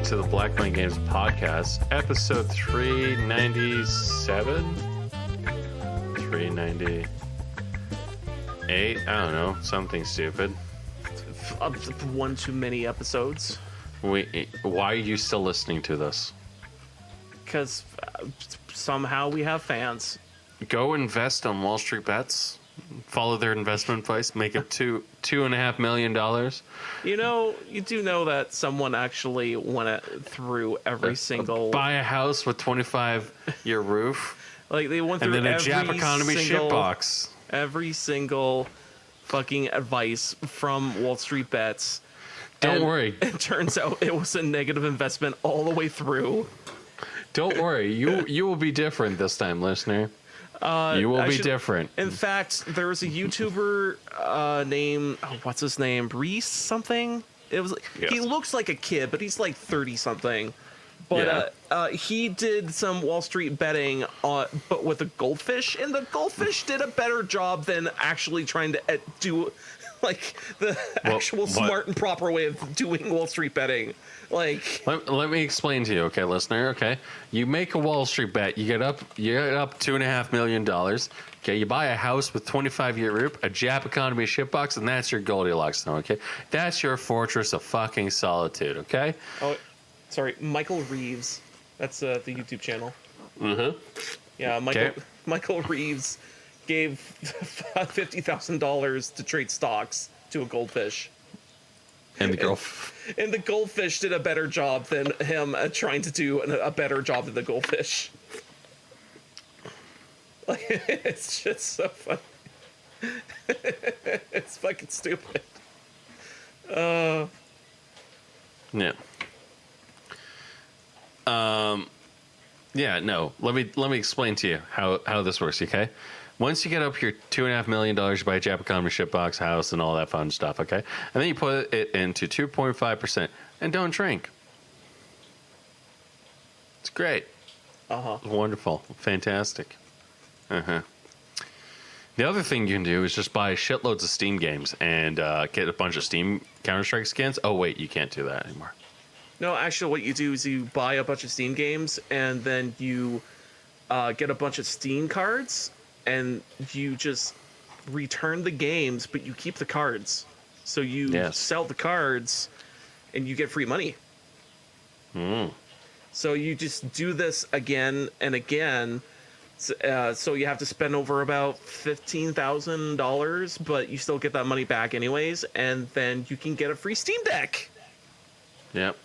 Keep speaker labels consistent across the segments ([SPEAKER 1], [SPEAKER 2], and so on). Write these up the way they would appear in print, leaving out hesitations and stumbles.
[SPEAKER 1] to the Black Mind Games podcast, episode 397? 398? I don't know, something stupid.
[SPEAKER 2] One too many episodes.
[SPEAKER 1] Why are you still listening to this?
[SPEAKER 2] Because somehow we have fans.
[SPEAKER 1] Go invest on Wall Street Bets. Follow their investment advice. Make up $2.5 million.
[SPEAKER 2] You know, you do know that someone actually went through every single...
[SPEAKER 1] Buy a house with 25-year roof.
[SPEAKER 2] Like, they went through
[SPEAKER 1] and then a
[SPEAKER 2] every
[SPEAKER 1] Jap economy
[SPEAKER 2] single,
[SPEAKER 1] shitbox.
[SPEAKER 2] Every single fucking advice from Wall Street Bets.
[SPEAKER 1] Don't worry.
[SPEAKER 2] It turns out it was a negative investment all the way through.
[SPEAKER 1] Don't worry. You will be different this time, listener. You will be different.
[SPEAKER 2] In fact, there was a YouTuber named what's his name, Reese something. It was
[SPEAKER 1] yes.
[SPEAKER 2] He looks like a kid, but he's like 30 something. But he did some Wall Street betting, but with a goldfish, and the goldfish did a better job than actually trying to do like the actual smart and proper way of doing Wall Street betting. Like,
[SPEAKER 1] let me explain to you, okay, listener. Okay, you make a Wall Street bet, you get up $2.5 million. Okay, you buy a house with 25-year roof, a Jap economy shitbox, and that's your Goldilocks zone. Okay, that's your fortress of fucking solitude. Okay. Oh,
[SPEAKER 2] sorry, Michael Reeves. That's the YouTube channel.
[SPEAKER 1] Mm-hmm.
[SPEAKER 2] Yeah, Michael Reeves gave $50,000 to trade stocks to a goldfish.
[SPEAKER 1] And
[SPEAKER 2] the goldfish did a better job than him trying to do a better job than the goldfish. Like, it's just so funny. It's fucking stupid.
[SPEAKER 1] Yeah. Yeah, no. Let me explain to you how this works, okay? Once you get up your $2.5 million, you buy a Jap economy shitbox house and all that fun stuff, okay? And then you put it into 2.5% and don't drink. It's great.
[SPEAKER 2] Uh-huh.
[SPEAKER 1] Wonderful. Fantastic. Uh-huh. The other thing you can do is just buy shitloads of Steam games and get a bunch of Steam Counter-Strike skins. Oh, wait, you can't do that anymore.
[SPEAKER 2] No, actually, what you do is you buy a bunch of Steam games, and then you get a bunch of Steam cards, and you just return the games, but you keep the cards. So you sell the cards, and you get free money.
[SPEAKER 1] Mm.
[SPEAKER 2] So you just do this again and again. So you have to spend over about $15,000, but you still get that money back anyways, and then you can get a free Steam Deck.
[SPEAKER 1] Yep.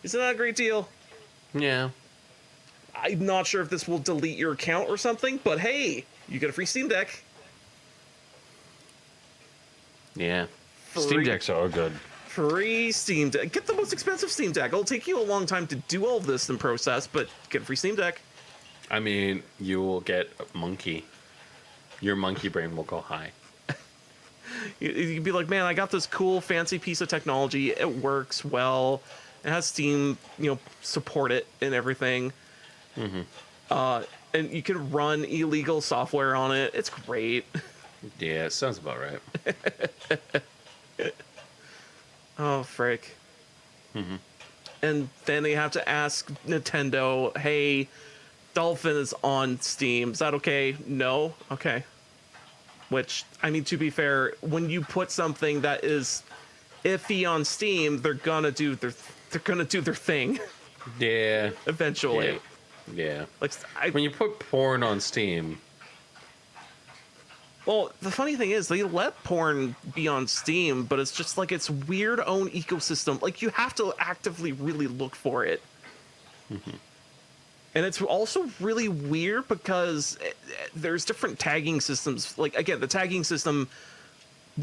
[SPEAKER 2] Isn't that a great deal?
[SPEAKER 1] Yeah.
[SPEAKER 2] I'm not sure if this will delete your account or something, but hey, you get a free Steam Deck.
[SPEAKER 1] Yeah. Steam Decks are good.
[SPEAKER 2] Free Steam Deck. Get the most expensive Steam Deck. It'll take you a long time to do all of this in process, but get a free Steam Deck.
[SPEAKER 1] I mean, you will get a monkey. Your monkey brain will go high.
[SPEAKER 2] You'd be like, man, I got this cool, fancy piece of technology. It works well. It has Steam, support it and everything.
[SPEAKER 1] Mm-hmm.
[SPEAKER 2] And you can run illegal software on it. It's great.
[SPEAKER 1] Yeah, it sounds about right.
[SPEAKER 2] Oh, frick.
[SPEAKER 1] Mm-hmm.
[SPEAKER 2] And then they have to ask Nintendo, hey, Dolphin is on Steam. Is that okay? No? Okay. Which, I mean, to be fair, when you put something that is iffy on Steam, they're gonna do their thing.
[SPEAKER 1] Yeah.
[SPEAKER 2] Eventually.
[SPEAKER 1] Yeah.
[SPEAKER 2] Like
[SPEAKER 1] when you put porn on Steam.
[SPEAKER 2] Well, the funny thing is they let porn be on Steam, but it's just like its weird own ecosystem. Like, you have to actively really look for it.
[SPEAKER 1] Mm-hmm.
[SPEAKER 2] And it's also really weird because there's different tagging systems. Like, again, the tagging system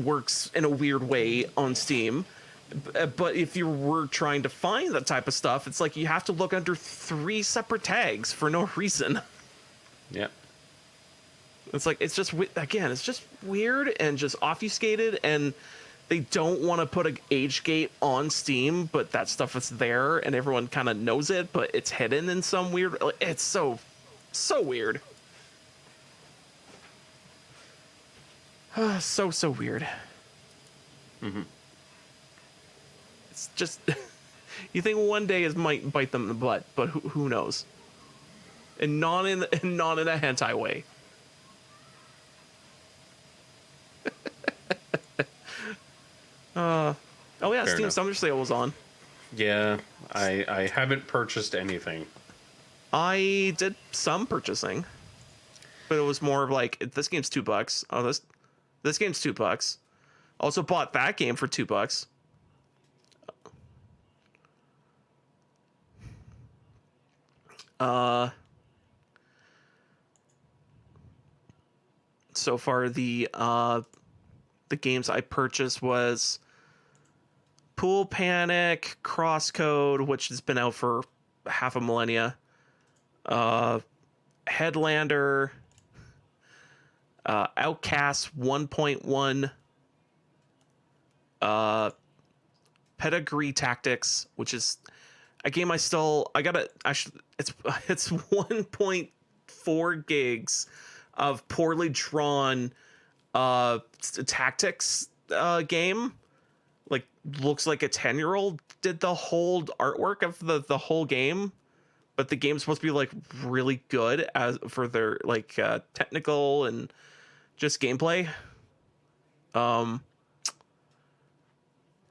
[SPEAKER 2] works in a weird way on Steam. But if you were trying to find that type of stuff, it's like you have to look under 3 separate tags for no reason.
[SPEAKER 1] Yep.
[SPEAKER 2] It's like, it's just weird and just obfuscated, and they don't want to put an age gate on Steam, but that stuff is there and everyone kind of knows it, but it's hidden in some weird, it's so weird. So weird.
[SPEAKER 1] Mm-hmm.
[SPEAKER 2] It's just You think one day it might bite them in the butt, but who knows? And not in a hentai way. Oh yeah,
[SPEAKER 1] Fair
[SPEAKER 2] Steam
[SPEAKER 1] enough.
[SPEAKER 2] Summer Sale was on.
[SPEAKER 1] Yeah, I haven't purchased anything.
[SPEAKER 2] I did some purchasing, but it was more of like, this game's $2. Oh, this game's $2. Also bought that game for $2. So far the games I purchased was Pool Panic, Crosscode, which has been out for half a millennia, Headlander, Outcast 1.1, Pedigree Tactics, which is a game it's 1.4 gigs of poorly drawn tactics game. Like, looks like a 10-year-old did the whole artwork of the whole game, but the game's supposed to be like really good as for their like technical and just gameplay.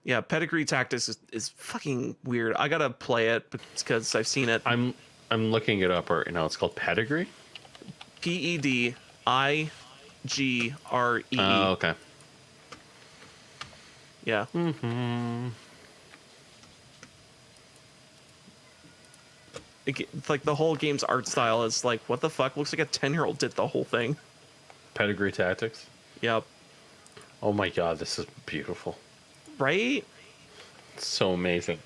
[SPEAKER 2] Yeah, Pedigree Tactics is fucking weird. I gotta play it because I've seen it.
[SPEAKER 1] I'm looking it up right now. It's called Pedigree.
[SPEAKER 2] Pedigre.
[SPEAKER 1] Oh, okay.
[SPEAKER 2] Yeah. It's like the whole game's art style is like, what the fuck? Looks like a 10-year-old did the whole thing.
[SPEAKER 1] Pedigree Tactics.
[SPEAKER 2] Yep.
[SPEAKER 1] Oh my god, this is beautiful.
[SPEAKER 2] Right?
[SPEAKER 1] It's so amazing.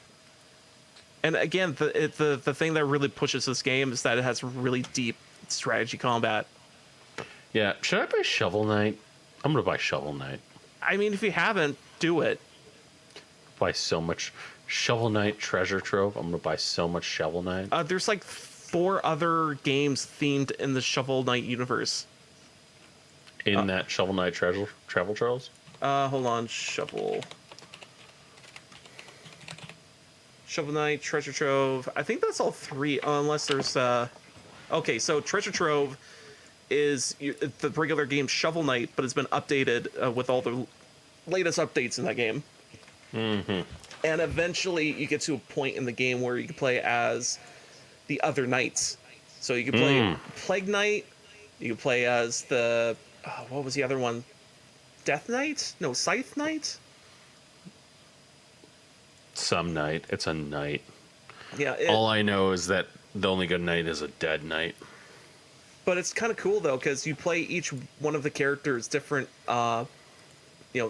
[SPEAKER 2] And again, the thing that really pushes this game is that it has really deep strategy combat.
[SPEAKER 1] Yeah, should I buy Shovel Knight? I'm gonna buy Shovel Knight.
[SPEAKER 2] I mean, if you haven't, do it.
[SPEAKER 1] Buy so much Shovel Knight Treasure Trove. I'm gonna buy so much Shovel Knight.
[SPEAKER 2] There's like 4 other games themed in the Shovel Knight universe.
[SPEAKER 1] In that Shovel Knight Travel Troves?
[SPEAKER 2] Hold on, Shovel Knight, Treasure Trove. I think that's all 3, unless there's okay, so Treasure Trove is the regular game Shovel Knight, but it's been updated with all the latest updates in that game.
[SPEAKER 1] Mm-hmm.
[SPEAKER 2] And eventually you get to a point in the game where you can play as the other knights. So you can play Plague Knight, you can play as the what was the other one? Death Knight? No, Scythe Knight?
[SPEAKER 1] Some knight. It's a knight.
[SPEAKER 2] Yeah.
[SPEAKER 1] All I know is that the only good knight is a dead knight.
[SPEAKER 2] But it's kind of cool though, because you play each one of the characters different,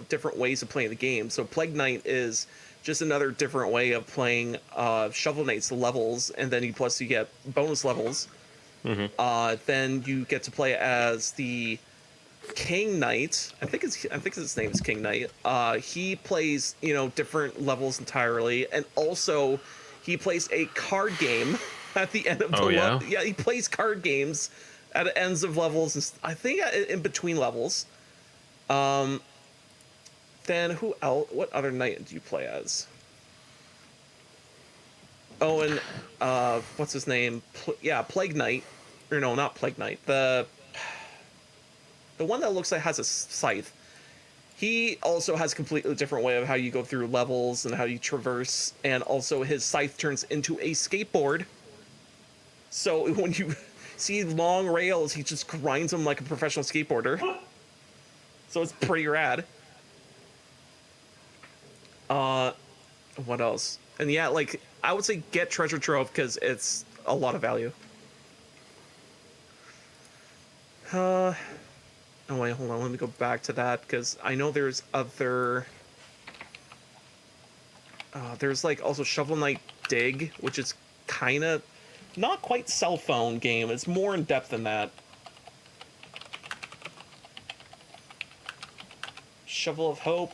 [SPEAKER 2] different ways of playing the game. So Plague Knight is just another different way of playing Shovel Knight's levels, and then you get bonus levels. Mm-hmm. Then you get to play as the King Knight. I think his name is King Knight. He plays different levels entirely, and also he plays a card game at the end of the level. Yeah, he plays card games at the ends of levels, and I think in between levels. Then who else? What other knight do you play as? Oh, and what's his name? Plague Knight. Or no, not Plague Knight. The one that looks like has a scythe. He also has a completely different way of how you go through levels and how you traverse, and also his scythe turns into a skateboard. So when you see long rails, he just grinds them like a professional skateboarder. So it's pretty rad. What else? And yeah, like, I would say get Treasure Trove because it's a lot of value. Oh wait, hold on. Let me go back to that because I know there's other. There's like also Shovel Knight Dig, which is kind of not quite cell phone game. It's more in depth than that. Shovel of Hope,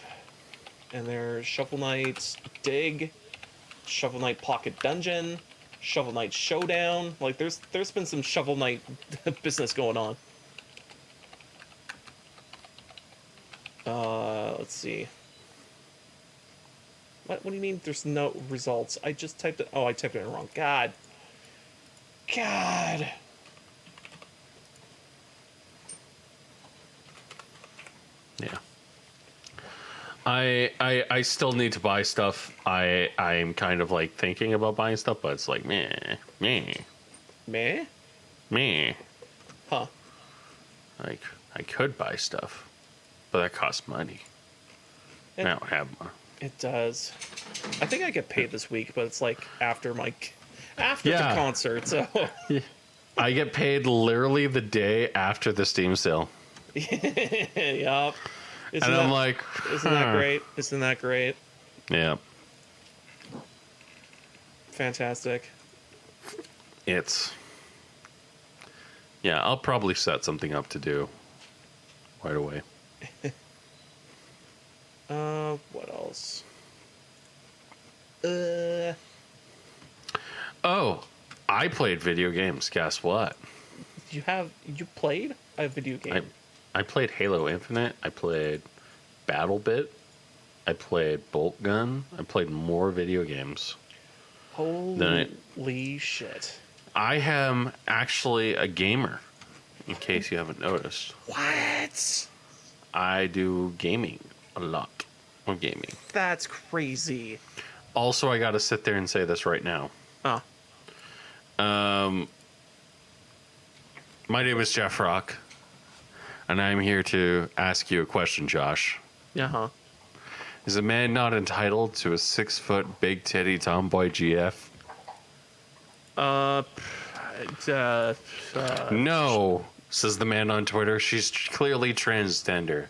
[SPEAKER 2] and there's Shovel Knight Dig, Shovel Knight Pocket Dungeon, Shovel Knight Showdown. Like there's been some Shovel Knight business going on. Let's see. What do you mean there's no results? I just typed it. Oh, I typed it wrong. God. God.
[SPEAKER 1] Yeah. I still need to buy stuff. I'm kind of like thinking about buying stuff, but it's like meh.
[SPEAKER 2] Meh? Huh.
[SPEAKER 1] Like I could buy stuff, but that costs money. I don't have money.
[SPEAKER 2] It does. I think I get paid this week, but it's like after the concert, so
[SPEAKER 1] I get paid literally the day after the Steam sale.
[SPEAKER 2] yup.
[SPEAKER 1] And I'm like,
[SPEAKER 2] isn't that great? Isn't that great?
[SPEAKER 1] Yeah.
[SPEAKER 2] Fantastic.
[SPEAKER 1] Yeah, I'll probably set something up to do right away.
[SPEAKER 2] What else?
[SPEAKER 1] Oh, I played video games. Guess what?
[SPEAKER 2] You played a video game?
[SPEAKER 1] I played Halo Infinite. I played BattleBit. I played Bolt Gun. I played more video games.
[SPEAKER 2] Holy shit.
[SPEAKER 1] I am actually a gamer, in case you haven't noticed.
[SPEAKER 2] What?
[SPEAKER 1] I do gaming a lot. Of gaming.
[SPEAKER 2] That's crazy.
[SPEAKER 1] Also, I got to sit there and say this right now.
[SPEAKER 2] Oh.
[SPEAKER 1] My name is Jeff Rock, and I'm here to ask you a question, Josh.
[SPEAKER 2] Uh-huh.
[SPEAKER 1] Is a man not entitled to a 6-foot big titty tomboy GF? No, says the man on Twitter. She's clearly transgender.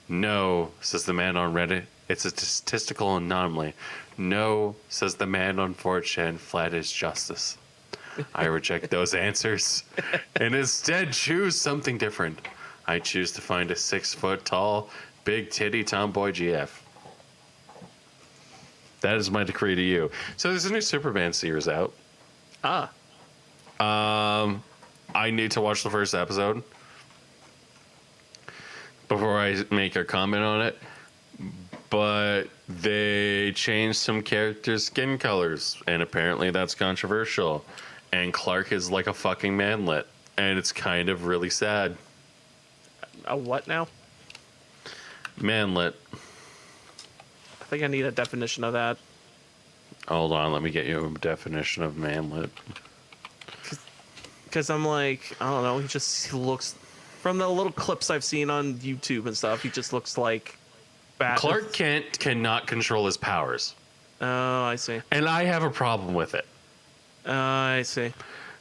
[SPEAKER 1] No, says the man on Reddit. It's a statistical anomaly. No, says the man on 4chan. Flat is justice. I reject those answers and instead choose something different. I choose to find a 6-foot tall, big titty tomboy GF. That is my decree to you. So there's a new Superman series out. I need to watch the first episode before I make a comment on it. But they changed some characters' skin colors, and apparently that's controversial. And Clark is like a fucking manlet, and it's kind of really sad.
[SPEAKER 2] A what now?
[SPEAKER 1] Manlet.
[SPEAKER 2] I think I need a definition of that.
[SPEAKER 1] Hold on, let me get you a definition of manlet.
[SPEAKER 2] Because I'm like, I don't know, he looks, from the little clips I've seen on YouTube and stuff, he just looks like
[SPEAKER 1] Clark Kent cannot control his powers.
[SPEAKER 2] Oh, I see.
[SPEAKER 1] And I have a problem with it.
[SPEAKER 2] I see.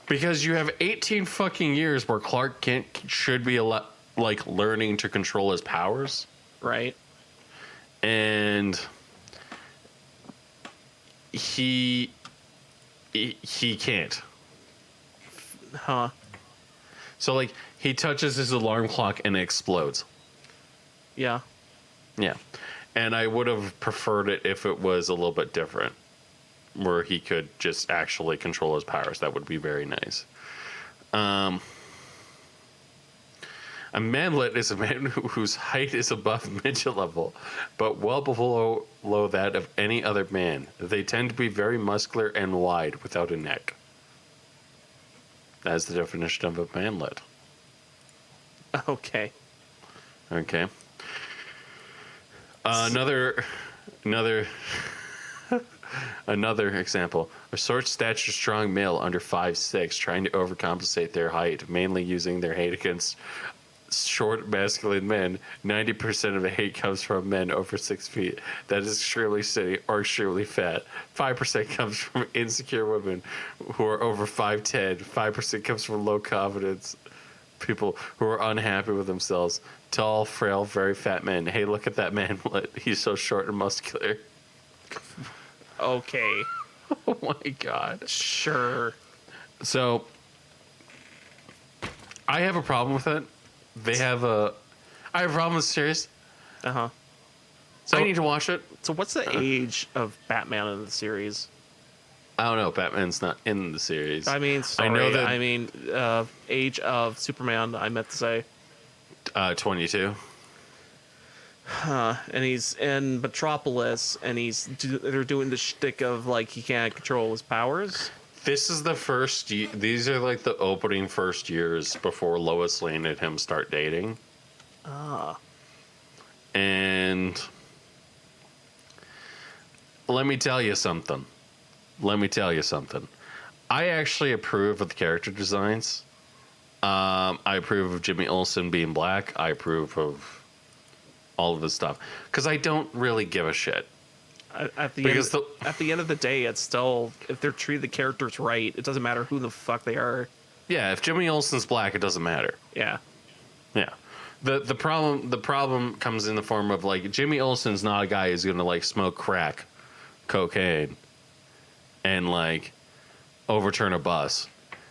[SPEAKER 1] Because you have 18 fucking years where Clark Kent should be like learning to control his powers.
[SPEAKER 2] Right.
[SPEAKER 1] And he can't.
[SPEAKER 2] Huh.
[SPEAKER 1] So like he touches his alarm clock and it explodes.
[SPEAKER 2] Yeah.
[SPEAKER 1] Yeah. And I would have preferred it if it was a little bit different, where he could just actually control his powers. That would be very nice. A manlet is a man whose height is above midget level, but well below that of any other man. They tend to be very muscular and wide without a neck. That's the definition of a manlet.
[SPEAKER 2] Okay.
[SPEAKER 1] Okay. Another example. A short stature strong male under 5'6", trying to overcompensate their height, mainly using their hate against short masculine men. 90% of the hate comes from men over 6 feet. That is extremely skinny or extremely fat. 5% comes from insecure women who are over 5'10". 5% comes from low confidence people who are unhappy with themselves. Tall, frail, very fat men. Hey, look at that man. He's so short and muscular.
[SPEAKER 2] Okay.
[SPEAKER 1] Oh my god.
[SPEAKER 2] Sure.
[SPEAKER 1] So I have a problem with it. I have a problem with the series.
[SPEAKER 2] Uh-huh.
[SPEAKER 1] So I need to watch it.
[SPEAKER 2] So what's the age of Batman in the series?
[SPEAKER 1] I don't know. Batman's not in the series.
[SPEAKER 2] I mean, sorry.
[SPEAKER 1] I know that.
[SPEAKER 2] I mean, age of Superman, I meant to say.
[SPEAKER 1] 22.
[SPEAKER 2] And he's in Metropolis, and they're doing the shtick of like he can't control his powers.
[SPEAKER 1] This is the first. These are like the opening first years before Lois Lane and him start dating.
[SPEAKER 2] Ah.
[SPEAKER 1] And let me tell you something. I actually approve of the character designs. I approve of Jimmy Olsen being black. I approve of all of this stuff because I don't really give a shit.
[SPEAKER 2] At the end of the day, it's still, if they're treating the characters right, it doesn't matter who the fuck they are.
[SPEAKER 1] Yeah, if Jimmy Olsen's black, it doesn't matter.
[SPEAKER 2] Yeah.
[SPEAKER 1] Yeah. The problem comes in the form of like Jimmy Olsen's not a guy who's gonna like smoke crack, cocaine, and like overturn a bus.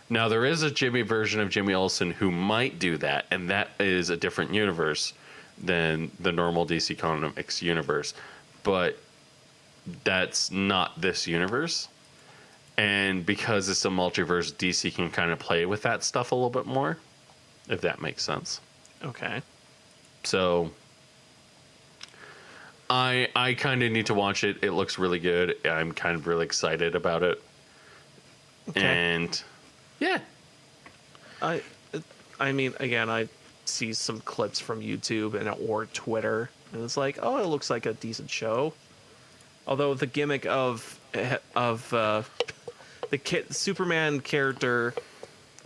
[SPEAKER 1] Now there is a Jimmy version of Jimmy Olsen who might do that, and that is a different universe than the normal DC Comics universe. But that's not this universe. And because it's a multiverse, DC can kind of play with that stuff a little bit more, if that makes sense.
[SPEAKER 2] Okay.
[SPEAKER 1] So I kind of need to watch it. It looks really good. I'm kind of really excited about it.
[SPEAKER 2] Okay.
[SPEAKER 1] And yeah.
[SPEAKER 2] I mean, again, I see some clips from YouTube or Twitter, and it's like, oh, it looks like a decent show. Although the gimmick of the Superman character,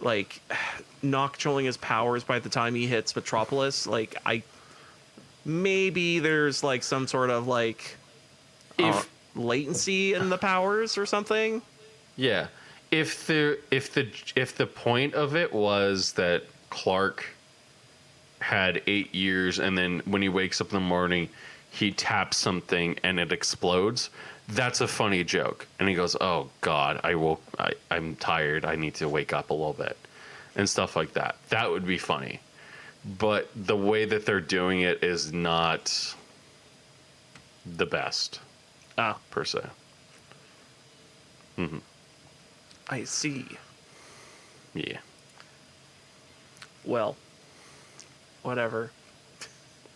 [SPEAKER 2] like, not controlling his powers by the time he hits Metropolis, like, maybe there's like some sort of like latency in the powers or something.
[SPEAKER 1] Yeah. If the point of it was that Clark had 8 years and then when he wakes up in the morning he taps something and it explodes, that's a funny joke. And he goes, oh God, I'm tired, I need to wake up a little bit, and stuff like that. That would be funny. But the way that they're doing it is not the best, per se. Mm-hmm.
[SPEAKER 2] I see.
[SPEAKER 1] Yeah.
[SPEAKER 2] Well, whatever.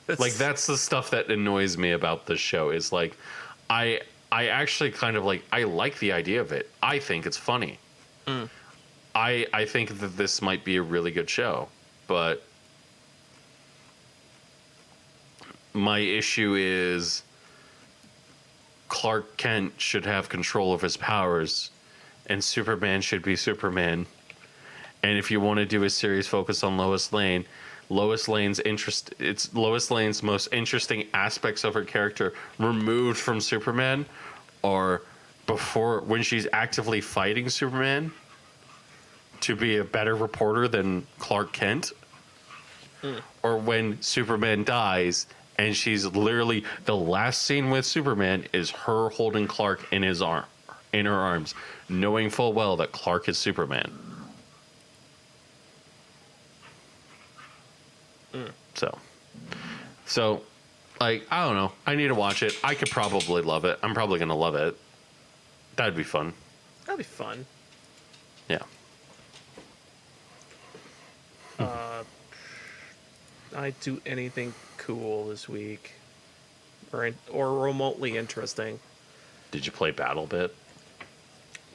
[SPEAKER 1] Like, that's the stuff that annoys me about this show is like, I actually kind of like, I like the idea of it. I think it's funny. I think that this might be a really good show, but my issue is Clark Kent should have control of his powers and Superman should be Superman. And if you want to do a series focus on Lois Lane's Lois Lane's most interesting aspects of her character removed from Superman, or before when she's actively fighting Superman to be a better reporter than Clark Kent, or when Superman dies and she's literally the last scene with Superman is her holding Clark in her arms, knowing full well that Clark is Superman. So, like, I don't know. I need to watch it. I could probably love it. I'm probably going to love it. That'd be fun.
[SPEAKER 2] That'd be fun.
[SPEAKER 1] Yeah.
[SPEAKER 2] I'd do anything cool this week, or remotely interesting.
[SPEAKER 1] Did you play BattleBit?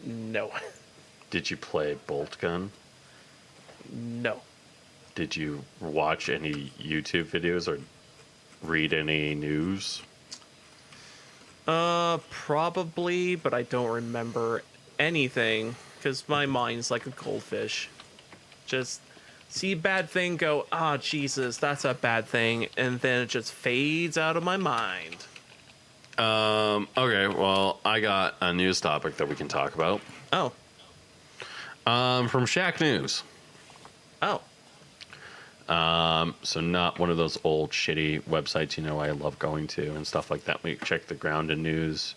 [SPEAKER 2] No.
[SPEAKER 1] Did you play Bolt Gun?
[SPEAKER 2] No.
[SPEAKER 1] Did you watch any YouTube videos or read any news?
[SPEAKER 2] Probably, but I don't remember anything because my mind's like a goldfish. Just see a bad thing, go, Jesus, that's a bad thing, and then it just fades out of my mind.
[SPEAKER 1] Okay, well, I got a news topic that we can talk about.
[SPEAKER 2] Oh.
[SPEAKER 1] From Shack News.
[SPEAKER 2] Oh.
[SPEAKER 1] So not one of those old shitty websites, I love going to and stuff like that. We check the ground in news.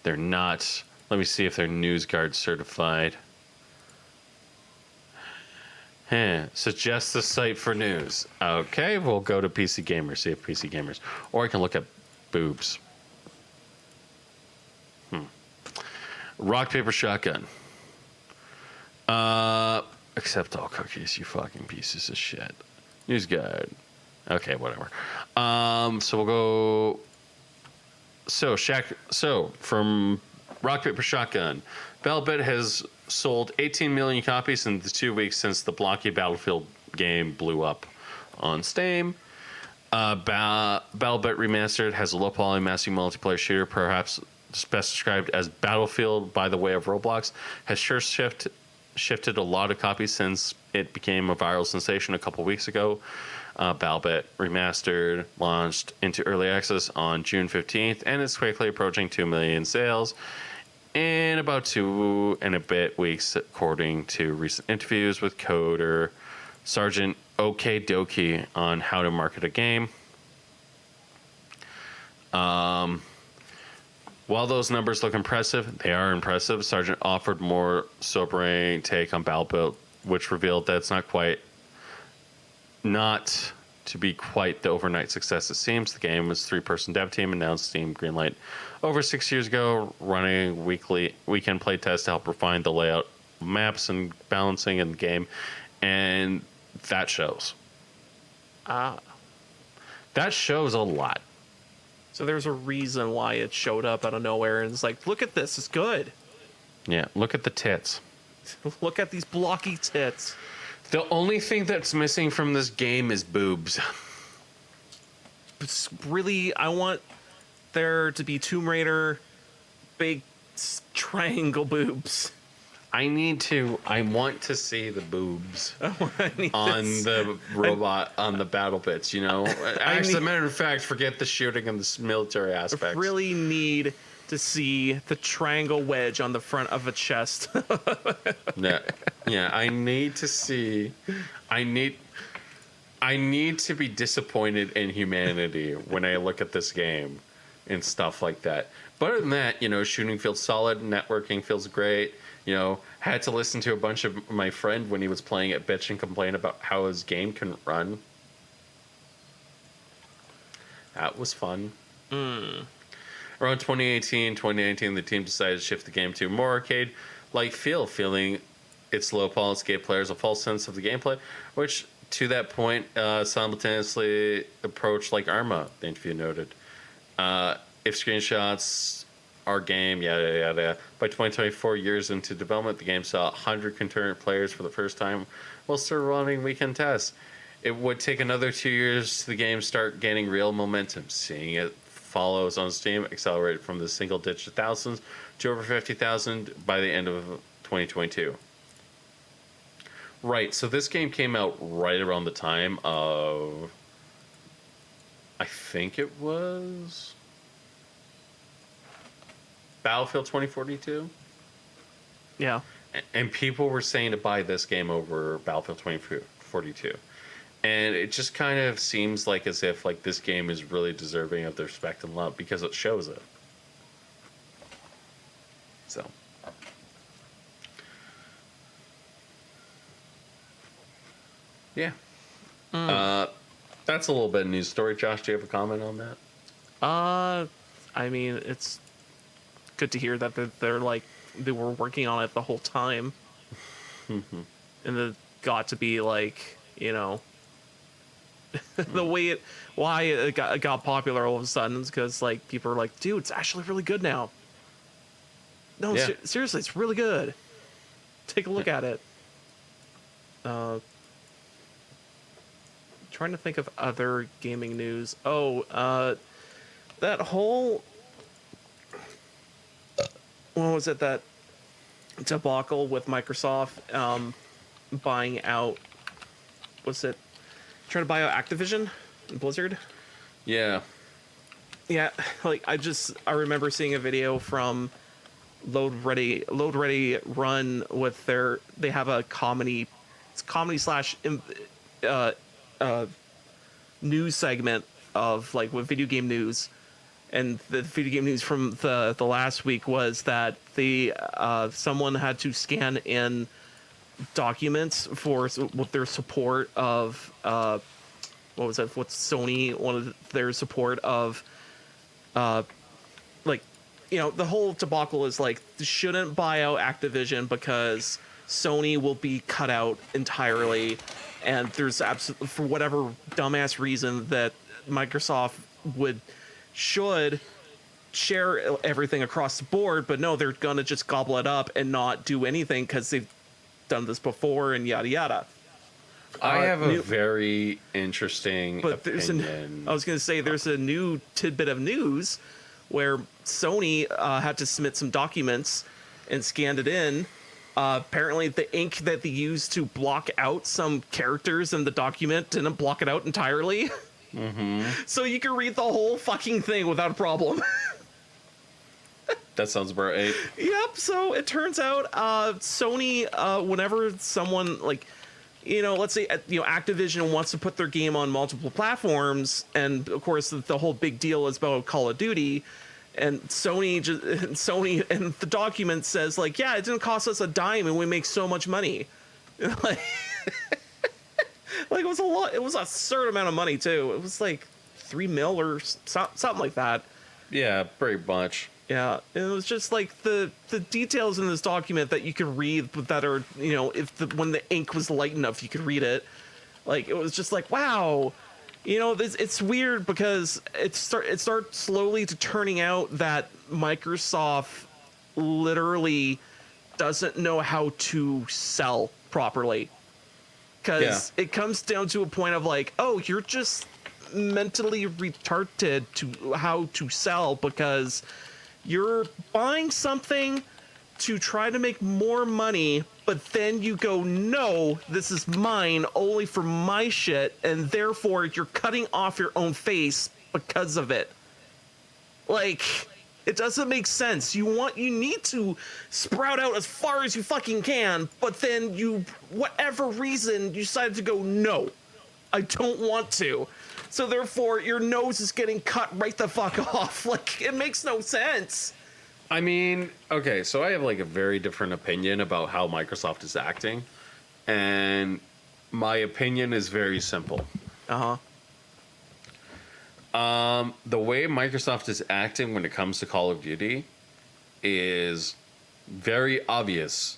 [SPEAKER 1] They're not. Let me see if they're NewsGuard certified. Suggest the site for news. Okay, we'll go to PC Gamer, see if PC Gamers. Or I can look at boobs. Rock, paper, shotgun. Accept all cookies, you fucking pieces of shit. NewsGuard. Okay, whatever. So we'll go. So from Rock Paper Shotgun, Battlebit has sold 18 million copies in the 2 weeks since the blocky Battlefield game blew up on Steam. Battlebit Remastered has a low quality massive multiplayer shooter, perhaps best described as Battlefield by the way of Roblox, has sure shifted a lot of copies since it became a viral sensation a couple weeks ago. Battlebit Remastered launched into early access on June 15th and is quickly approaching 2 million sales in about 2 and a bit weeks, according to recent interviews with coder Sergeant Okedoki on how to market a game. While those numbers look impressive, they are impressive. Sergeant offered more sobering take on Battlefield, which revealed that it's not to be quite the overnight success it seems. The game was a 3-person dev team announced Steam greenlight over 6 years ago, running weekend play tests to help refine the layout, maps, and balancing in the game, and that shows. That shows a lot.
[SPEAKER 2] So there's a reason why it showed up out of nowhere and it's like, look at this, it's good.
[SPEAKER 1] Yeah, look at the tits.
[SPEAKER 2] Look at these blocky tits.
[SPEAKER 1] The only thing that's missing from this game is boobs.
[SPEAKER 2] It's really, I want there to be Tomb Raider big triangle boobs.
[SPEAKER 1] I want to see the boobs
[SPEAKER 2] I
[SPEAKER 1] on the robot, on the battle bits, you know? As a matter of fact, forget the shooting and the military aspects.
[SPEAKER 2] Really need to see the triangle wedge on the front of a chest.
[SPEAKER 1] Yeah, I need to see. I need to be disappointed in humanity when I look at this game and stuff like that. But other than that, you know, shooting feels solid, networking feels great. You know, had to listen to a bunch of my friend when he was playing it bitch and complain about how his game couldn't run. That was fun. Around 2019, the team decided to shift the game to a more arcade-like feeling its low-poly escape players a false sense of the gameplay, which, to that point, simultaneously approached like Arma, the interview noted. If screenshots our game, yada, yada. By 2024, years into development, the game saw 100 concurrent players for the first time while still running weekend tests. It would take another 2 years to the game start gaining real momentum. Seeing it follows on Steam accelerated from the single-digit thousands to over 50,000 by the end of 2022. Right, so this game came out right around the time of, I think it was Battlefield 2042.
[SPEAKER 2] Yeah.
[SPEAKER 1] And people were saying to buy this game over Battlefield 2042. And it just kind of seems like as if like this game is really deserving of the respect and love because it shows it. So. Yeah. That's a little bit of news story. Josh, do you have a comment on that?
[SPEAKER 2] I mean, it's good to hear that they're like, they were working on it the whole time. And it got to be like, you know, why it got popular all of a sudden is because like people are like, dude, it's actually really good now. No,
[SPEAKER 1] Yeah.
[SPEAKER 2] Seriously, it's really good. Take a look at it. Trying to think of other gaming news. That whole, what was it, that debacle with Microsoft buying out, trying to buy out Activision and Blizzard?
[SPEAKER 1] Yeah.
[SPEAKER 2] Yeah, like I remember seeing a video from Load Ready Run with they have a comedy slash news segment of like with video game news, and the video game news from the last week was that someone had to scan in documents with their support of what's Sony, one of their support of like, you know, the whole debacle is like, shouldn't buy out Activision because Sony will be cut out entirely, and there's absolutely, for whatever dumbass reason, that Microsoft should share everything across the board, but no, they're gonna just gobble it up and not do anything because they've done this before and yada yada.
[SPEAKER 1] I have a very interesting opinion.
[SPEAKER 2] I was gonna say there's a new tidbit of news where Sony had to submit some documents and scanned it in. Apparently, the ink that they used to block out some characters in the document didn't block it out entirely.
[SPEAKER 1] Mm-hmm.
[SPEAKER 2] So you can read the whole fucking thing without a problem.
[SPEAKER 1] That sounds about right.
[SPEAKER 2] Yep. So it turns out Sony, whenever someone like, let's say Activision wants to put their game on multiple platforms, and of course the whole big deal is about Call of Duty. And Sony and the document says like, yeah, it didn't cost us a dime and we make so much money. like it was a lot. It was a certain amount of money too. It was like $3 million or something like that.
[SPEAKER 1] Yeah, pretty much.
[SPEAKER 2] Yeah, it was just like the details in this document that you could read, but that are when the ink was light enough, you could read it. Like it was just like, wow. It's weird because it starts slowly to turning out that Microsoft literally doesn't know how to sell properly. Because it comes down to a point of like, oh, you're just mentally retarded to how to sell because you're buying something to try to make more money, but then you go, no, this is mine only for my shit, and therefore you're cutting off your own face because of it. Like, it doesn't make sense. You need to sprout out as far as you fucking can, but then whatever reason, you decided to go, no, I don't want to. So therefore, your nose is getting cut right the fuck off. Like, it makes no sense.
[SPEAKER 1] I mean, okay, so I have like a very different opinion about how Microsoft is acting, and my opinion is very simple.
[SPEAKER 2] The
[SPEAKER 1] way Microsoft is acting when it comes to Call of Duty is very obvious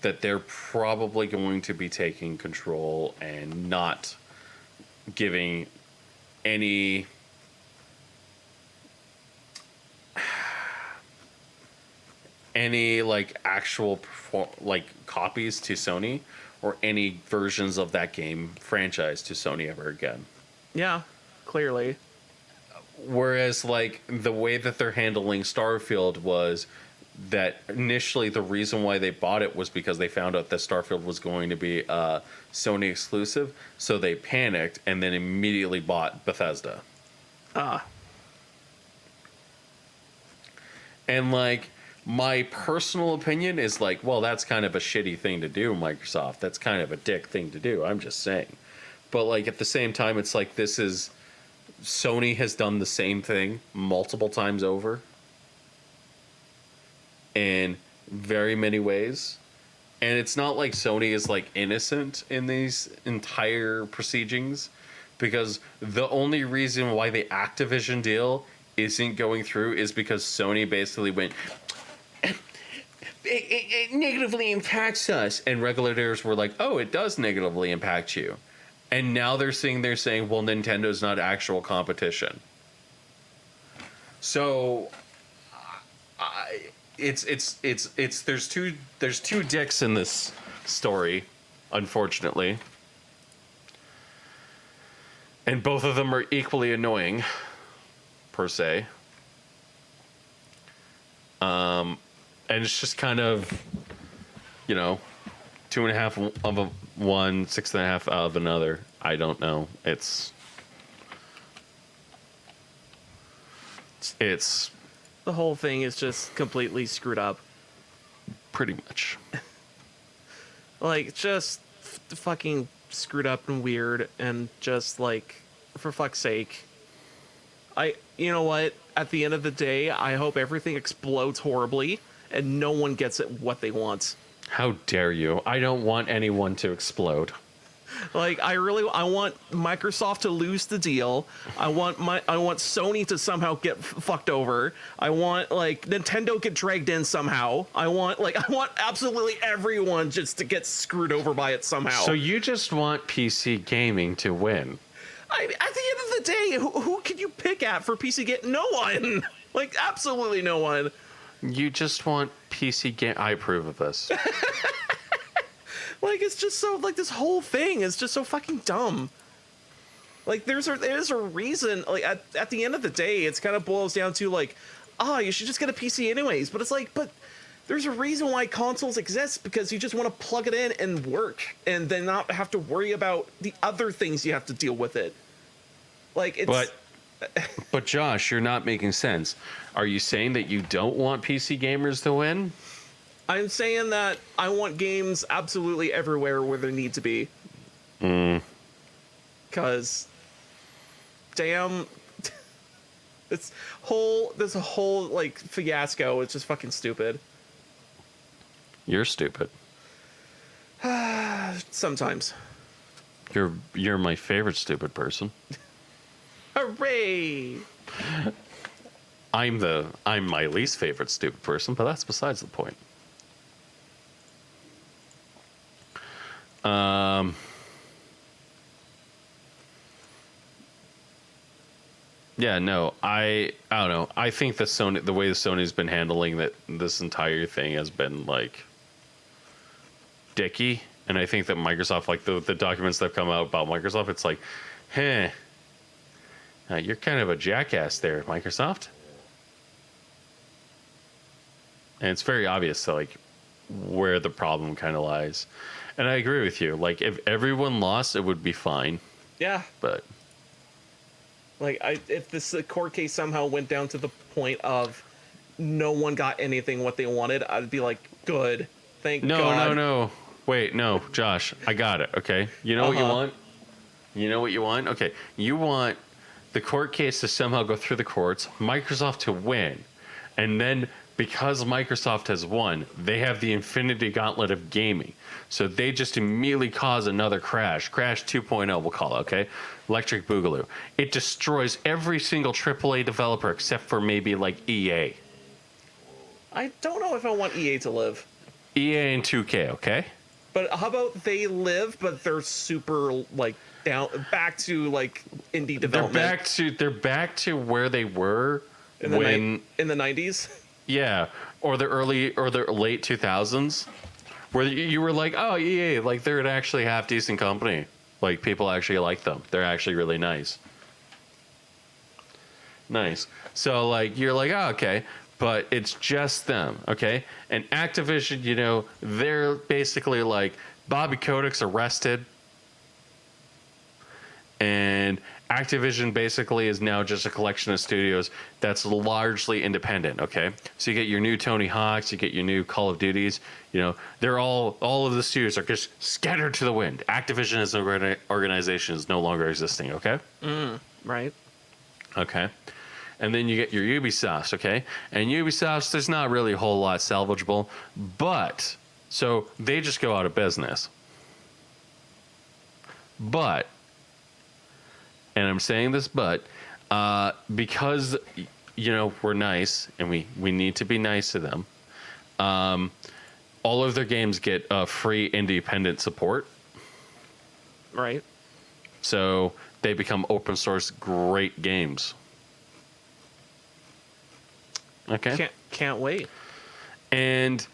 [SPEAKER 1] that they're probably going to be taking control and not giving any like actual copies to Sony or any versions of that game franchise to Sony ever again.
[SPEAKER 2] Yeah, clearly.
[SPEAKER 1] Whereas like the way that they're handling Starfield was that initially the reason why they bought it was because they found out that Starfield was going to be Sony exclusive, so they panicked and then immediately bought Bethesda. And like my personal opinion is like, well, that's kind of a shitty thing to do, Microsoft. That's kind of a dick thing to do. I'm just saying. But like at the same time, it's like Sony has done the same thing multiple times over in very many ways. And it's not like Sony is like innocent in these entire proceedings, because the only reason why the Activision deal isn't going through is because Sony basically went, it negatively impacts us. And regulators were like, oh, it does negatively impact you. And now they're saying, well, Nintendo's not actual competition. So there's two dicks in this story, unfortunately. And both of them are equally annoying, per se. And it's just kind of, 2.5 of one, 6.5 of another. I don't know. It's
[SPEAKER 2] The whole thing is just completely screwed up.
[SPEAKER 1] pretty much.
[SPEAKER 2] Like, just fucking screwed up and weird, and just like, for fuck's sake. You know what? At the end of the day, I hope everything explodes horribly and no one gets it what they want.
[SPEAKER 1] How dare you? I don't want anyone to explode.
[SPEAKER 2] Like, I want Microsoft to lose the deal. I want Sony to somehow get fucked over. I want like Nintendo get dragged in somehow. I want absolutely everyone just to get screwed over by it somehow.
[SPEAKER 1] So you just want PC gaming to win?
[SPEAKER 2] At the end of the day, who can you pick at for PC game? No one. Like, absolutely no one.
[SPEAKER 1] You just want PC game. I approve of this.
[SPEAKER 2] Like, it's just so, like, this whole thing is just so fucking dumb. Like, there's a reason, like, at the end of the day, it's kind of boils down to, like, you should just get a PC anyways. But it's like, but there's a reason why consoles exist, because you just want to plug it in and work, and then not have to worry about the other things you have to deal with it. Like, it's...
[SPEAKER 1] But Josh, you're not making sense. Are you saying that you don't want PC gamers to win?
[SPEAKER 2] I'm saying that I want games absolutely everywhere where there need to be. Because, damn, this whole like fiasco is just fucking stupid.
[SPEAKER 1] You're stupid.
[SPEAKER 2] Sometimes.
[SPEAKER 1] You're my favorite stupid person.
[SPEAKER 2] Hooray!
[SPEAKER 1] I'm my least favorite stupid person, but that's besides the point. Yeah, no, I don't know. I think the way the Sony's been handling this entire thing has been like dicky, and I think that Microsoft, like the documents that have come out about Microsoft, it's like, you're kind of a jackass there, Microsoft. And it's very obvious to, like, where the problem kind of lies. And I agree with you. Like, if everyone lost, it would be fine.
[SPEAKER 2] Yeah.
[SPEAKER 1] But
[SPEAKER 2] Like, if this court case somehow went down to the point of no one got anything what they wanted, I'd be like, good. Thank God.
[SPEAKER 1] No. Wait, no, Josh, I got it, okay? You know what you want? You know what you want? Okay, you want the court case to somehow go through the courts, Microsoft to win, and then because Microsoft has won, they have the infinity gauntlet of gaming. So they just immediately cause another crash. Crash 2.0, we'll call it, okay? Electric Boogaloo. It destroys every single AAA developer except for maybe like EA.
[SPEAKER 2] I don't know if I want EA to live.
[SPEAKER 1] EA and 2K, okay?
[SPEAKER 2] But how about they live, but they're super, like, back to, like, indie development?
[SPEAKER 1] They're back to where they were
[SPEAKER 2] in the 90s?
[SPEAKER 1] Yeah, or the late 2000s, where you were like, oh, EA, like, they're an actually half decent company. Like, people actually like them. They're actually really nice. Nice. So, like, you're like, oh, okay, but it's just them, okay? And Activision, you know, they're basically like, Bobby Kodak's arrested, and Activision basically is now just a collection of studios that's largely independent, okay? So you get your new Tony Hawks, you get your new Call of Duties, you know, they're all of the studios are just scattered to the wind. Activision as an organization is no longer existing, okay?
[SPEAKER 2] Right.
[SPEAKER 1] Okay. And then you get your Ubisoft, okay? And Ubisoft, there's not really a whole lot salvageable, but, so they just go out of business. But, and I'm saying this but, because, you know, we're nice, and we need to be nice to them, all of their games get free independent support.
[SPEAKER 2] Right.
[SPEAKER 1] So they become open source great games. Okay.
[SPEAKER 2] Can't wait.
[SPEAKER 1] And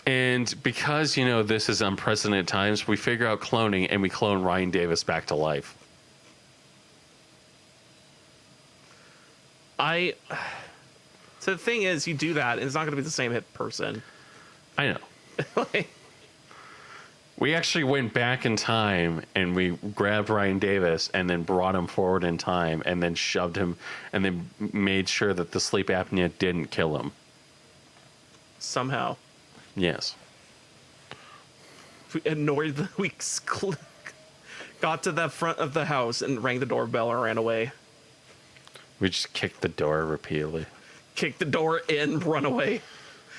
[SPEAKER 1] because, you know, this is unprecedented times, we figure out cloning and we clone Ryan Davis back to life.
[SPEAKER 2] So the thing is, you do that, and it's not going to be the same hit person.
[SPEAKER 1] I know. We actually went back in time and we grabbed Ryan Davis and then brought him forward in time and then shoved him and then made sure that the sleep apnea didn't kill him.
[SPEAKER 2] Somehow.
[SPEAKER 1] Yes.
[SPEAKER 2] We got to the front of the house and rang the doorbell and ran away.
[SPEAKER 1] We just kicked the door repeatedly.
[SPEAKER 2] Kicked the door in, run away.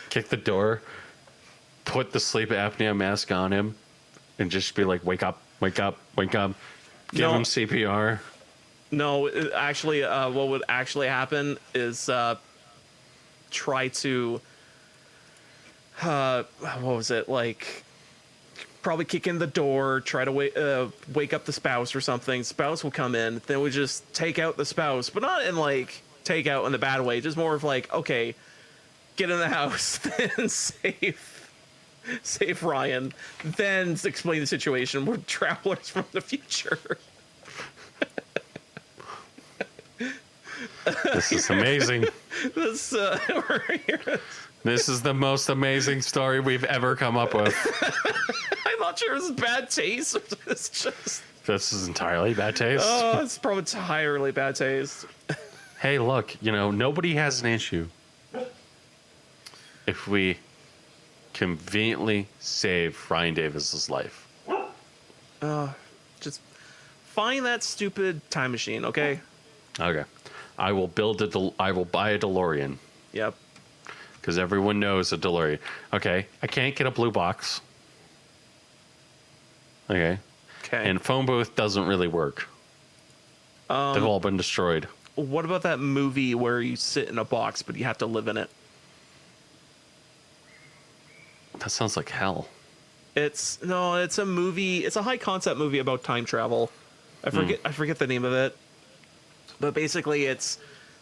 [SPEAKER 1] Kick the door, put the sleep apnea mask on him, and just be like, wake up, wake up, wake up. Give him CPR.
[SPEAKER 2] No, actually, what would actually happen is try to, what was it, like, probably kick in the door, try to wake up the spouse or something. Spouse will come in. Then we just take out the spouse, but not in like take out in the bad way. Just more of like, okay, get in the house, then save Ryan, then explain the situation. We're travelers from the future.
[SPEAKER 1] This is amazing.
[SPEAKER 2] This we're here.
[SPEAKER 1] This is the most amazing story we've ever come up with.
[SPEAKER 2] I'm not sure it's bad taste. It's just.
[SPEAKER 1] This is entirely bad taste.
[SPEAKER 2] Oh, it's probably entirely bad taste.
[SPEAKER 1] Hey, look, nobody has an issue if we conveniently save Ryan Davis's life.
[SPEAKER 2] Just find that stupid time machine, okay?
[SPEAKER 1] Okay. I will I will buy a DeLorean.
[SPEAKER 2] Yep.
[SPEAKER 1] Because everyone knows a DeLorean. Okay. I can't get a blue box. Okay.
[SPEAKER 2] Okay.
[SPEAKER 1] And phone booth doesn't really work. They've all been destroyed.
[SPEAKER 2] What about that movie where you sit in a box but you have to live in it?
[SPEAKER 1] That sounds like hell.
[SPEAKER 2] It's a movie. It's a high concept movie about time travel. I forget the name of it. But basically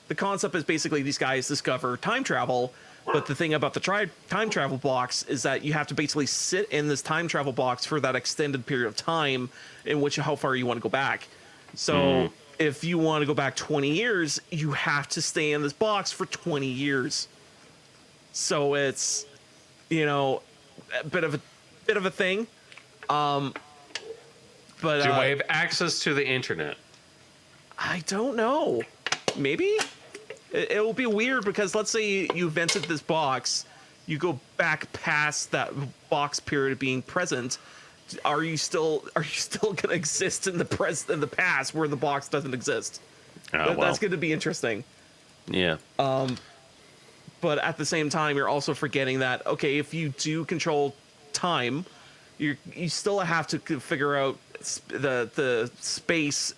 [SPEAKER 2] the concept is basically these guys discover time travel, but the thing about the time travel box is that you have to basically sit in this time travel box for that extended period of time in which how far you want to go back. So if you want to go back 20 years, you have to stay in this box for 20 years. So it's a bit of a thing. But
[SPEAKER 1] Do I have access to the internet?
[SPEAKER 2] I don't know. Maybe it will be weird because let's say you vented this box, you go back past that box period of being present. Are you still gonna exist in the past where the box doesn't exist? That's going to be interesting.
[SPEAKER 1] Yeah.
[SPEAKER 2] But at the same time, you're also forgetting that if you do control time, you still have to figure out the space.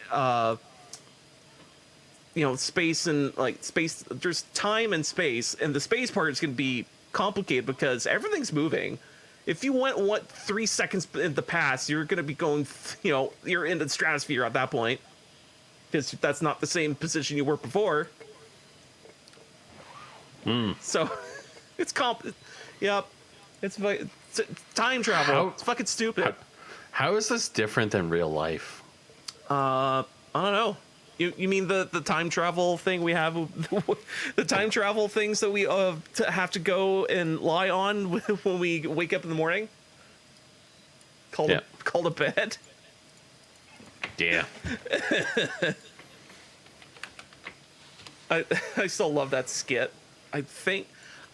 [SPEAKER 2] Space and space. There's time and space, and the space part is going to be complicated because everything's moving. If you went 3 seconds in the past, you're going to be going. You're in the stratosphere at that point because that's not the same position you were before. So it's Yep. It's time travel. It's fucking stupid.
[SPEAKER 1] How is this different than real life?
[SPEAKER 2] I don't know. You mean the time travel thing we have, the time travel things that we have to go and lie on when we wake up in the morning? Called a bed?
[SPEAKER 1] Yeah.
[SPEAKER 2] I still love that skit. I'm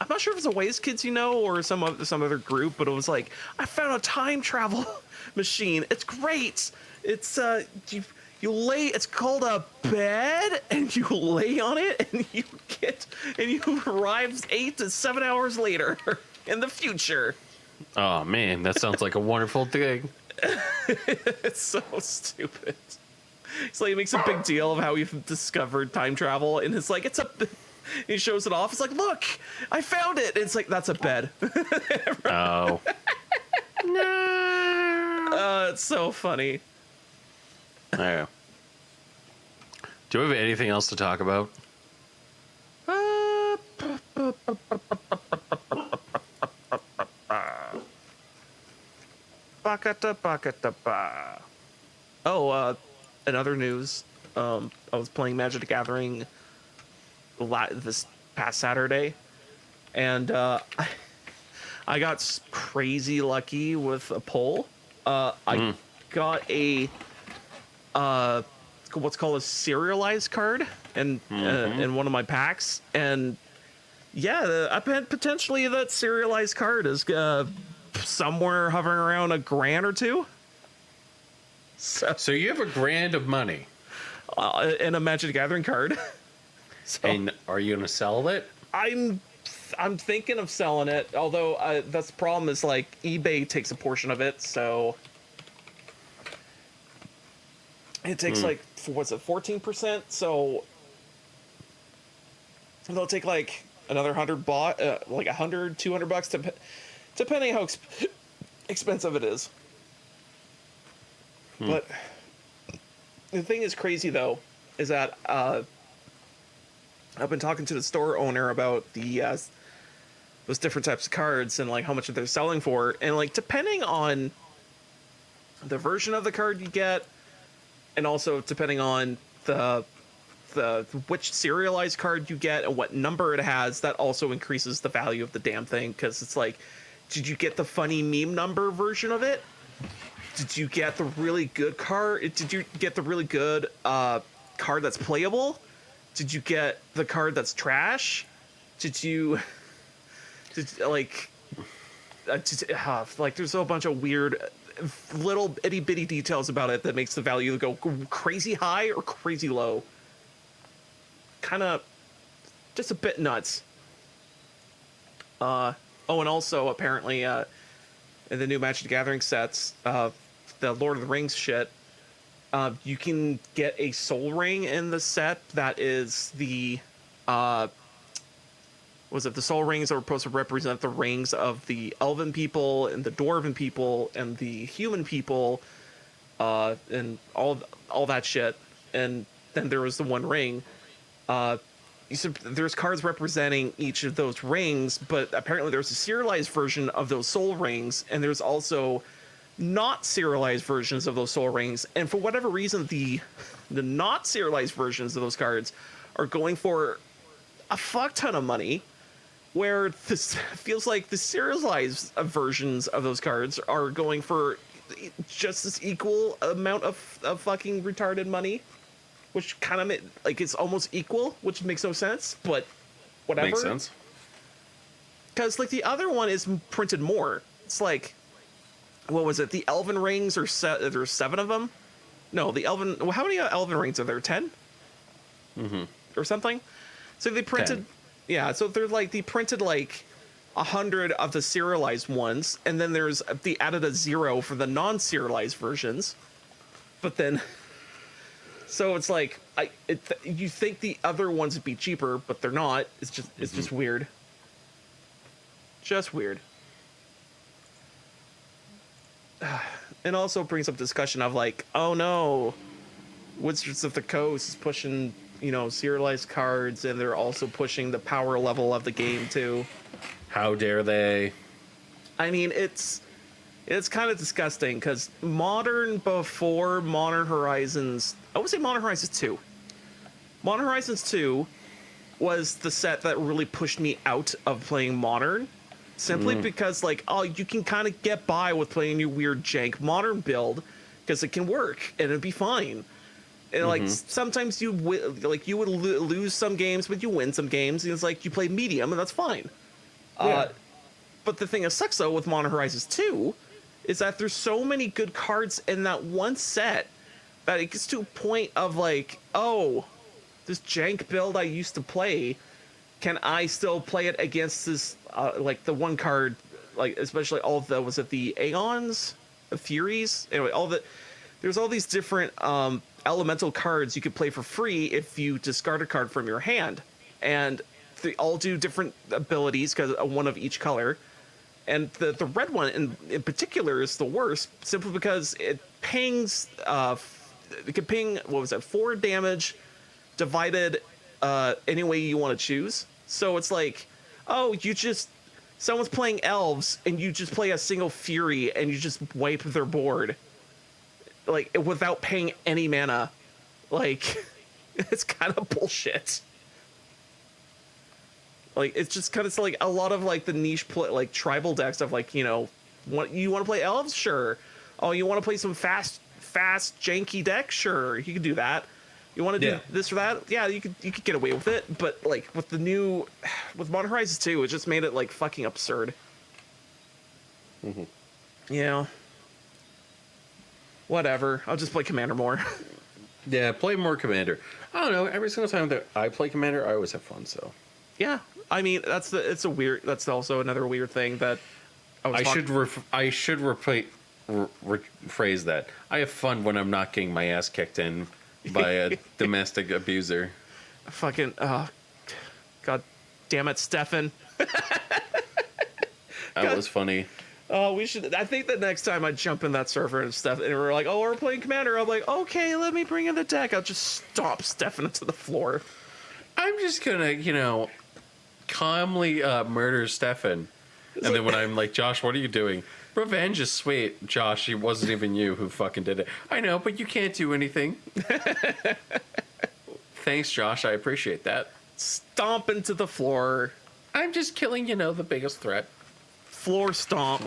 [SPEAKER 2] not sure if it's a Waze Kids or some other group, but it was like, I found a time travel machine. It's great. It's you lay. It's called a bed, and you lay on it, and you arrive 8 to 7 hours later in the future.
[SPEAKER 1] Oh man, that sounds like a wonderful thing.
[SPEAKER 2] It's so stupid. So he makes a big deal of how we've discovered time travel, and it's like he shows it off. It's like, look, I found it. It's like, that's a bed.
[SPEAKER 1] Oh. No.
[SPEAKER 2] It's so funny.
[SPEAKER 1] Yeah. Do we have anything else to talk about?
[SPEAKER 2] Another news. I was playing Magic the Gathering this past Saturday, and I got crazy lucky with a pull. I got a what's called a serialized card in one of my packs, and I bet potentially that serialized card is somewhere hovering around $1,000 or $2,000.
[SPEAKER 1] So you have $1,000 of money
[SPEAKER 2] in a Magic the Gathering card.
[SPEAKER 1] And are you gonna sell it?
[SPEAKER 2] I'm thinking of selling it, although that's the problem is like eBay takes a portion of it, so it takes like 14%. So they'll take like another $100, like $100, $200, depending how expensive it is. But the thing is crazy though is that I've been talking to the store owner about the those different types of cards and like how much they're selling for, and like depending on the version of the card you get, and also depending on the which serialized card you get and what number it has, that also increases the value of the damn thing. Because it's like, did you get the funny meme number version of it? Did you get the really good card? Did you get the really good card that's playable? Did you get the card that's trash? Did you like like there's a bunch of weird little itty bitty details about it that makes the value go crazy high or crazy low. Kind of just a bit nuts. Oh, and also apparently in the new Magic the Gathering sets, the Lord of the Rings shit, you can get a soul ring in the set that is the was it the soul rings that were supposed to represent the rings of the elven people and the dwarven people and the human people, and all that shit. And then there was the one ring. There's cards representing each of those rings, but apparently there's a serialized version of those soul rings, and there's also not serialized versions of those soul rings. And for whatever reason, the not serialized versions of those cards are going for a fuck ton of money, where this feels like the serialized versions of those cards are going for just this equal amount of fucking retarded money. Which kind of like it's almost equal, which makes no sense, but whatever.
[SPEAKER 1] Makes sense.
[SPEAKER 2] Because like the other one is printed more. It's like, what was it? The Elven rings are there's 7 of them. No, the Elven. Well, how many Elven rings are there? 10. Or something. So they printed.
[SPEAKER 1] 10.
[SPEAKER 2] Yeah. So they're like they printed like 100 of the serialized ones, and then they added a 0 for the non-serialized versions. But then. So it's like you think the other ones would be cheaper, but they're not. It's just weird. Just weird. And also brings up discussion of like, oh no, Wizards of the Coast is pushing, serialized cards, and they're also pushing the power level of the game too.
[SPEAKER 1] How dare they?
[SPEAKER 2] I mean, it's kind of disgusting because before Modern Horizons, I would say Modern Horizons 2. Modern Horizons 2 was the set that really pushed me out of playing Modern, simply because like, oh, you can kind of get by with playing your weird jank Modern build because it can work and it'd be fine. And like sometimes you would lose some games, but you win some games. And it's like you play medium and that's fine.
[SPEAKER 1] Yeah.
[SPEAKER 2] But the thing that sucks though with Modern Horizons 2 is that there's so many good cards in that one set that it gets to a point of like, oh, this jank build I used to play, can I still play it against this, like the one card, like especially all of was it the Aeons, the Furies? Anyway, there's all these different elemental cards you could play for free if you discard a card from your hand. And they all do different abilities because one of each color. And the red one in particular is the worst, simply because it pings. It can ping. What was it? 4 damage, divided any way you want to choose. So it's like, oh, someone's playing elves, and you just play a single fury, and you just wipe their board, like without paying any mana. Like, it's kind of bullshit. Like, it's just kind of like a lot of like the niche like tribal decks of like, what you want to play elves? Sure. Oh, you want to play some fast janky deck? Sure, you can do that. You want to do this or that? Yeah, you could get away with it. But like with Modern Horizons 2, it just made it like fucking absurd. Yeah. Whatever. I'll just play Commander more.
[SPEAKER 1] Yeah, play more Commander. I don't know. Every single time that I play Commander, I always have fun. So.
[SPEAKER 2] Yeah, I mean that's also another weird thing that
[SPEAKER 1] I should rephrase that. I have fun when I'm not getting my ass kicked in by a domestic abuser.
[SPEAKER 2] Fucking God damn it, Stefan.
[SPEAKER 1] That was funny.
[SPEAKER 2] Oh, we should. I think the next time I jump in that server and stuff, and we're like, oh, we're playing Commander. I'm like, okay, let me bring in the deck. I'll just stomp Stefan to the floor.
[SPEAKER 1] I'm just gonna, calmly murder Stefan. And then when I'm like, Josh, what are you doing? Revenge is sweet. Josh, it wasn't even you who fucking did it. I know, but you can't do anything. Thanks, Josh. I appreciate that.
[SPEAKER 2] Stomp into the floor.
[SPEAKER 1] I'm just killing, the biggest threat.
[SPEAKER 2] Floor stomp.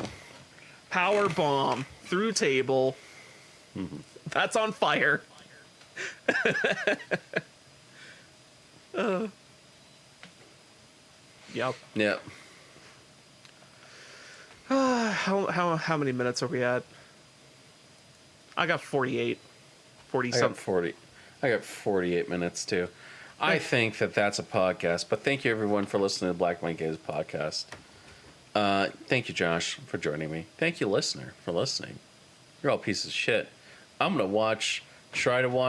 [SPEAKER 2] Power bomb. Through table.
[SPEAKER 1] Mm-hmm.
[SPEAKER 2] That's on fire. Yep.
[SPEAKER 1] Yeah.
[SPEAKER 2] How many minutes are we at? I got 48. 40
[SPEAKER 1] I got
[SPEAKER 2] something.
[SPEAKER 1] 40. I got 48 minutes too. I think that's a podcast, but thank you everyone for listening to the Black Mike Games podcast. Thank you, Josh, for joining me. Thank you, listener, for listening. You're all pieces of shit. I'm gonna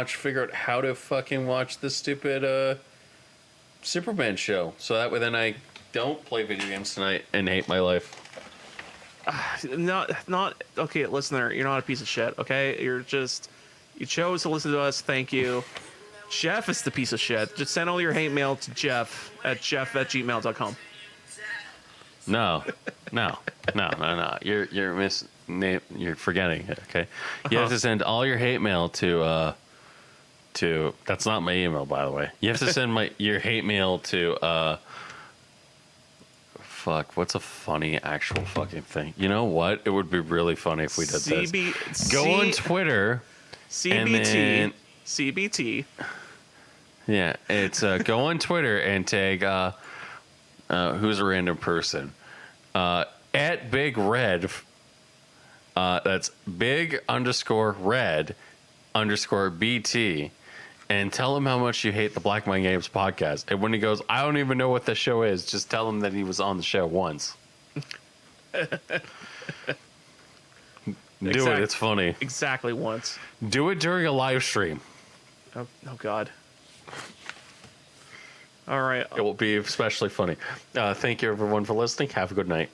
[SPEAKER 1] figure out how to fucking watch this stupid Superman show, so that way then I don't play video games tonight and hate my life.
[SPEAKER 2] Not okay, listener. You're not a piece of shit. Okay, you chose to listen to us. Thank you. Jeff is the piece of shit. Just send all your hate mail to jeff@gmail.com.
[SPEAKER 1] No. You're forgetting it. Okay, you have to send all your hate mail to. That's not my email, by the way. You have to send your hate mail to. Fuck, what's a funny actual fucking thing? You know what? It would be really funny if we did this. Go on Twitter.
[SPEAKER 2] CBT. CBT.
[SPEAKER 1] Yeah, it's go on Twitter and tag who's a random person at Big Red. That's big_red_BT, and tell him how much you hate the Black Mind Games podcast. And when he goes, I don't even know what the show is, just tell him that he was on the show once. Do it. It's funny.
[SPEAKER 2] Exactly once.
[SPEAKER 1] Do it during a live stream.
[SPEAKER 2] Oh God. All right.
[SPEAKER 1] It will be especially funny. Thank you, everyone, for listening. Have a good night.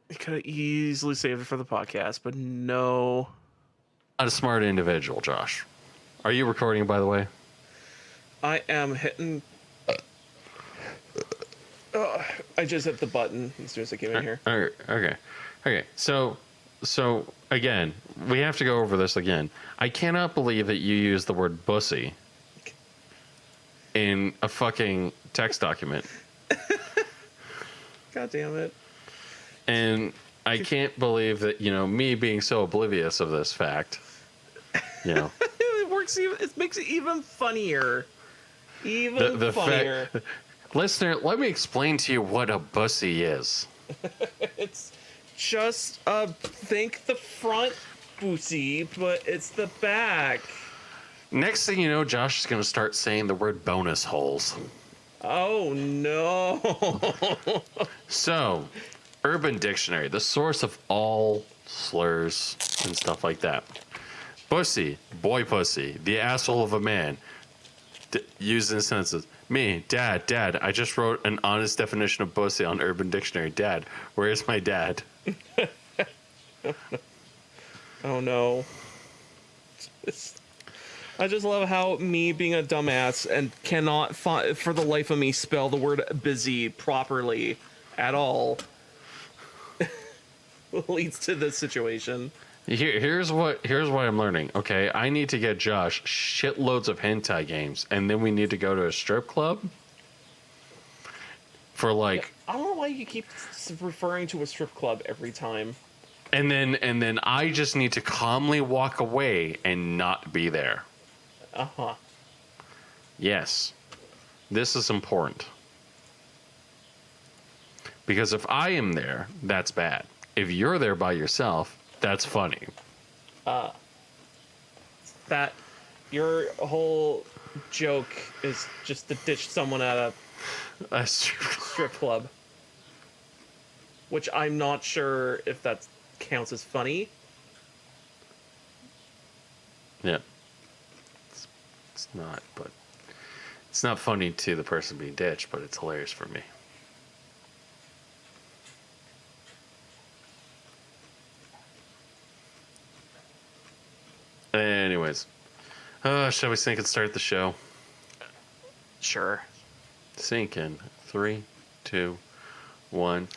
[SPEAKER 2] You could have easily saved it for the podcast, but no.
[SPEAKER 1] Not a smart individual, Josh. Are you recording, by the way?
[SPEAKER 2] I am hitting. I just hit the button as soon as I came in here.
[SPEAKER 1] Okay. So again, we have to go over this again. I cannot believe that you used the word bussy in a fucking text document.
[SPEAKER 2] God damn it.
[SPEAKER 1] And I can't believe that, me being so oblivious of this fact,
[SPEAKER 2] It works it makes it even funnier. Even funnier.
[SPEAKER 1] Listener, let me explain to you what a bussy is.
[SPEAKER 2] It's just think the front bussy, but it's the back.
[SPEAKER 1] Next thing you know, Josh is going to start saying the word bonus holes.
[SPEAKER 2] Oh no.
[SPEAKER 1] So, Urban Dictionary, the source of all slurs and stuff like that. Bussy, boy pussy, the asshole of a man. Used in sentences. Me, dad, I just wrote an honest definition of bussy on Urban Dictionary. Dad, where is my dad?
[SPEAKER 2] Oh no. I just love how me being a dumbass and cannot for the life of me spell the word busy properly at all. leads to this situation.
[SPEAKER 1] Here's what I'm learning. Okay, I need to get Josh shitloads of hentai games, and then we need to go to a strip club for like,
[SPEAKER 2] I don't know why you keep referring to a strip club every time.
[SPEAKER 1] and then I just need to calmly walk away and not be there.
[SPEAKER 2] Uh-huh.
[SPEAKER 1] Yes, this is important because if I am there, that's bad. If you're there by yourself, that's funny.
[SPEAKER 2] That your whole joke is just to ditch someone at a
[SPEAKER 1] A strip club.
[SPEAKER 2] strip club. Which I'm not sure if that counts as funny.
[SPEAKER 1] Yeah, it's not, but it's not funny to the person being ditched, but it's hilarious for me. Anyways, shall we sync and start the show?
[SPEAKER 2] Sure.
[SPEAKER 1] Sync in 3, 2, 1.